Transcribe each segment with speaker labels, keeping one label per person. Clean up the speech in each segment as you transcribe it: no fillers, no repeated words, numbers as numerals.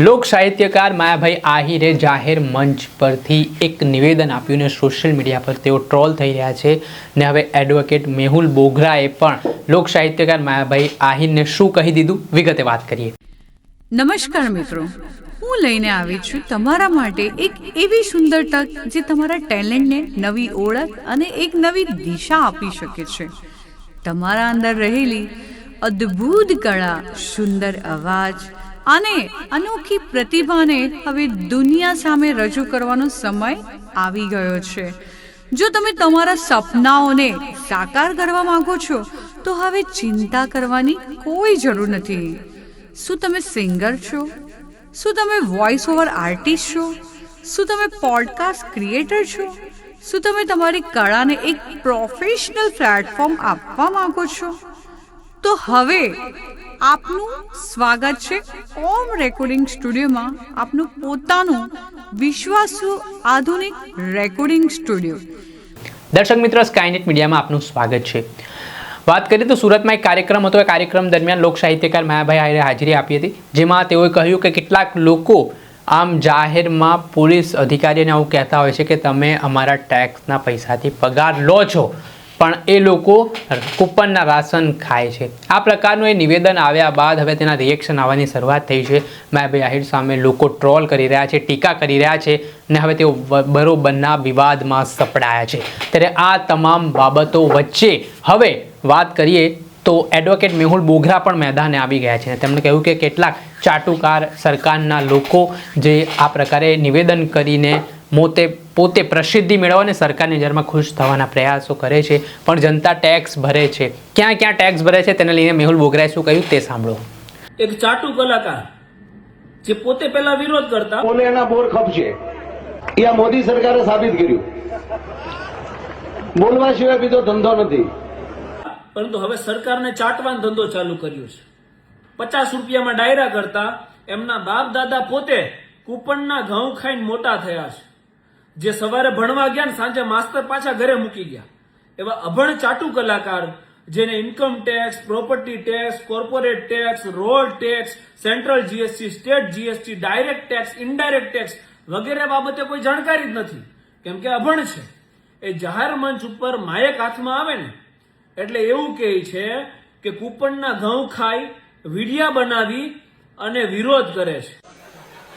Speaker 1: લોક સાહિત્યકાર માયાભાઈ આહિરે જાહેર મંચ પરથી એક નિવેદન આપ્યું ને સોશિયલ મીડિયા પર તેઓ ટ્રોલ થઈ રહ્યા છે ને હવે એડવોકેટ મેહુલ બોગરાએ પણ લોક સાહિત્યકાર માયાભાઈ આહિરને શું કહી દીધું વિગતે વાત કરીએ.
Speaker 2: નમસ્કાર મિત્રો, હું લઈને આવી છું તમારા માટે એક એવી સુંદર તક જે તમારા ટેલેન્ટને નવી ઓળખ અને એક નવી દિશા આપી શકે છે. તમારા અંદર રહેલી અદ્ભુત કળા, સુંદર અવાજ અને અનોખી પ્રતિભાને હવે દુનિયા સામે રજૂ કરવાનો સમય આવી ગયો છે. જો તમે તમારા સપનાઓને સાકાર કરવા માંગો છો તો હવે ચિંતા કરવાની કોઈ જરૂર નથી. શું તમે સિંગર છો? શું તમે વોઇસ ઓવર આર્ટિસ્ટ છો? શું તમે પોડકાસ્ટ ક્રિએટર છો? શું તમે તમારી કળાને એક પ્રોફેશનલ પ્લેટફોર્મ આપવા માંગો છો? તો હવે આપનું સ્વાગત છે ઓમ રેકોર્ડિંગ સ્ટુડિયોમાં, આપનું પોતાનું વિશ્વાસુ આધુનિક રેકોર્ડિંગ સ્ટુડિયો.
Speaker 1: દર્શક મિત્રો, સ્કાયનેટ મીડિયામાં આપનું સ્વાગત છે. વાત કરીએ તો સુરતમાં એક કાર્યક્રમ હતો. એ કાર્યક્રમ દરમિયાન લોક સાહિત્યકાર માયાભાઈ આહિરે હાજરી આપી હતી, જેમાં તેઓએ કહ્યું કે કેટલાક લોકો આમ જાહેરમાં પોલીસ અધિકારીને આવું કહેતા હોય છે કે તમે અમારા ટેક્સના પૈસાથી પગાર લો છો, પણ એ લોકો કૂપનના રાશન ખાય છે. આ પ્રકારનું એ નિવેદન આવ્યા બાદ હવે તેના રિએક્શન આવવાની શરૂઆત થઈ છે. માયાભાઈ આહિર સામે લોકો ટ્રોલ કરી રહ્યા છે, ટીકા કરી રહ્યા છે ને હવે તેઓ બરોબરના વિવાદમાં સપડાયા છે. ત્યારે આ તમામ બાબતો વચ્ચે હવે વાત કરીએ તો એડવોકેટ મેહુલ બોગરા પણ મેદાને આવી ગયા છે. તેમણે કહ્યું કે કેટલાક ચાટુકાર સરકારના લોકો જે આ પ્રકારે નિવેદન કરીને પોતે પ્રસિદ્ધિ મેળવવા અને સરકારની નજરમાં ખુશ થવાના પ્રયાસો કરે છે, પણ જનતા ટેક્સ ભરે છે. ક્યાં ક્યાં ટેક્સ ભરે છે તેને લઈને મેહુલ બોગરાએ શું કહ્યું તે સાંભળો.
Speaker 3: એક ચાટુ કલાકાર જે પોતે પહેલા વિરોધ કરતા,
Speaker 4: બોલે એના બોર ખપશે. એ આ મોદી સરકારે સાબિત કર્યું. બોલવા સિવાય બીજો ધંધો નથી.
Speaker 3: પરંતુ હવે સરકારને ચાટવાનો ધંધો ચાલુ કર્યો છે. 50 રૂપિયામાં ડાયરા કરતા એમના બાપ દાદા પોતે કૂપનના ઘઉં ખાઈને મોટા થયા છે. જે સવારે ભણવા ગયા ને સાંજે માસ્તર પાછા ઘરે મૂકી ગયા, એવા અભણ ચાટુ કલાકાર જેને income tax, property tax, corporate tax, road tax, central GST, state GST, direct tax, indirect tax વગેરે બાબતે કોઈ જાણકારી જ નથી, કેમ કે અભણ છે. એ જાહેર મંચ ઉપર માયક હાથમાં આવે ને એટલે એવું કહે છે કે કૂપનના ઘઉં ખાઈ વિડિયા બનાવી અને વિરોધ કરે છે.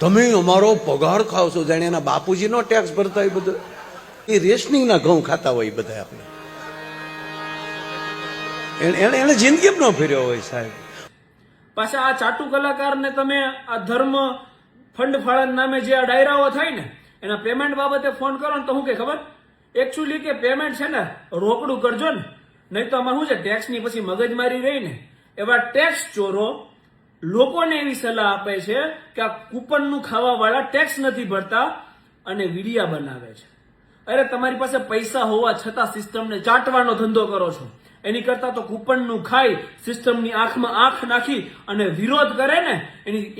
Speaker 5: તમે અમારો પગાર ખાવ છો, જાણે એના બાપુજીનો ટેક્સ ભરતા હોય. બધું એ રેશનિંગના ઘઉં ખાતા હોય બધા. આપણે એને જિંદગી ન ફેર્યો હોય સાહેબ.
Speaker 3: પાછા આ ચાટુ કલાકારને તમે આ ધર્મ ફંડ ફાળા નામે જે આ ડાયરાઓ થાય ને એના પેમેન્ટ બાબતે ફોન કરો ને તો શું કે ખબર, એકચ્યુઅલી કે પેમેન્ટ છે ને રોકડું કરજો ને, નહીં તો આમાં શું છે ટેક્સની પછી મગજમારી રહી ને. એવા ટેક્સ ચોરો લોકોને એવી સલાહ આપે છે કે આ કૂપનનું ખાવા વાળા ટેક્સ નથી ભરતા અને વિડિયા બનાવે છે. અરે તમારી પાસે પૈસા હોવા છતાં સિસ્ટમને ચાટવાનો ધંધો કરો છો. એની કરતા તો કૂપનનું ખાઈ સિસ્ટમની આંખમાં આંખ નાખી અને વિરોધ કરે ને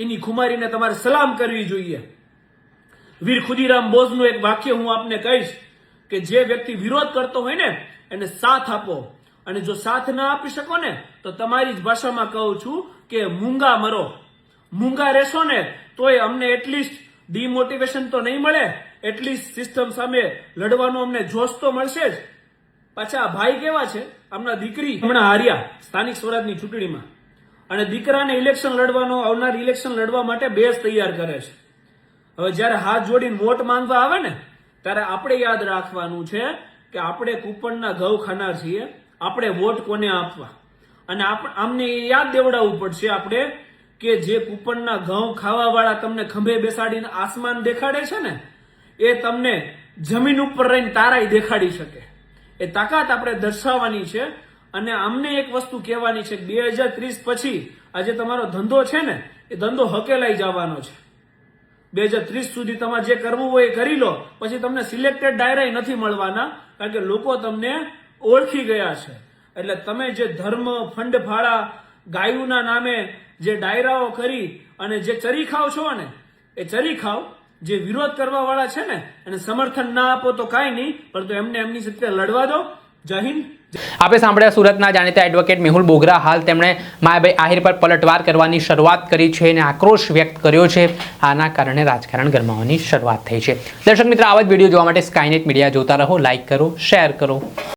Speaker 3: એની ખુમારીને તમારે સલામ કરવી જોઈએ. વીર ખુદીરામ બોઝનું એક વાક્ય હું આપને કહીશ કે જે વ્યક્તિ વિરોધ કરતો હોય ને એને સાથ આપો, અને જો સાથ ના આપી શકો ને તો તમારી જ ભાષામાં કહું છું કે મૂંગા મરો. મૂંગા રહેશો ને તોય અમને એટલીસ્ટ ડિમોટિવેશન તો નહીં મળે, એટલીસ્ટ સિસ્ટમ સામે લડવાનો અમને જોશ તો મળશે જ. પાછા ભાઈ કેવા છે, આમના દીકરી હમણાં હાર્યા સ્થાનિક સ્વરાજની ચૂંટણીમાં, અને દીકરાને ઇલેક્શન લડવાનો, આવનાર ઇલેક્શન લડવા માટે બેઝ તૈયાર કરે છે. હવે જયારે હાથ જોડીને વોટ માંગવા આવે ને ત્યારે આપણે યાદ રાખવાનું છે કે આપણે કૂપનના ઘઉં ખાનાર છીએ. આપણે વોટ કોને આપવા, અને આમને યાદ દેવડાવવું પડશે આપણે કે જે કૂપનના ઘઉં ખાવા વાળા તમને ખંભે બેસાડીને આસમાન દેખાડે છે ને એ તમને જમીન ઉપર રહીને તારાય દેખાડી શકે. એ તાકાત આપણે દર્શાવવાની છે. અને અમને એક વસ્તુ કહેવાની છે કે 2030 પછી આજે તમારો ધંધો છે ને એ ધંધો હકેલાઈ જવાનો છે. 2030 સુધી તમારે જે કરવું હોય એ કરી લો, પછી તમને સિલેક્ટેડ ડાયરા નથી મળવાના, કારણ કે લોકો તમને ઓળખી ગયા છે. એટલે તમે જે ધર્મ ફંડ ફાળા ગાયુના નામે જે ડાયરાઓ કરી અને જે ચરી ખાવ છો ને એ ચરી ખાવ. જે વિરોધ કરવા વાળા છે ને એને સમર્થન ના આપો તો કાંઈ નહીં, પરંતુ એમને એમની સાથે લડવા દો. જય હિન્દ.
Speaker 1: આપણે સાંભળ્યા સુરતના જાણીતા એડવોકેટ મેહુલ બોગરા હાલ તેમણે માયાભાઈ આહિર પર પલટવાર કરવાની શરૂઆત કરી છે અને આક્રોશ વ્યક્ત કર્યો છે. આના કારણે રાજકારણ ગરમાવાની શરૂઆત થઈ છે. દર્શક મિત્રો, આવા જ વિડીયો જોવા માટે સ્કાયનેટ મીડિયા જોતા રહો, લાઇક કરો, શેર કરો.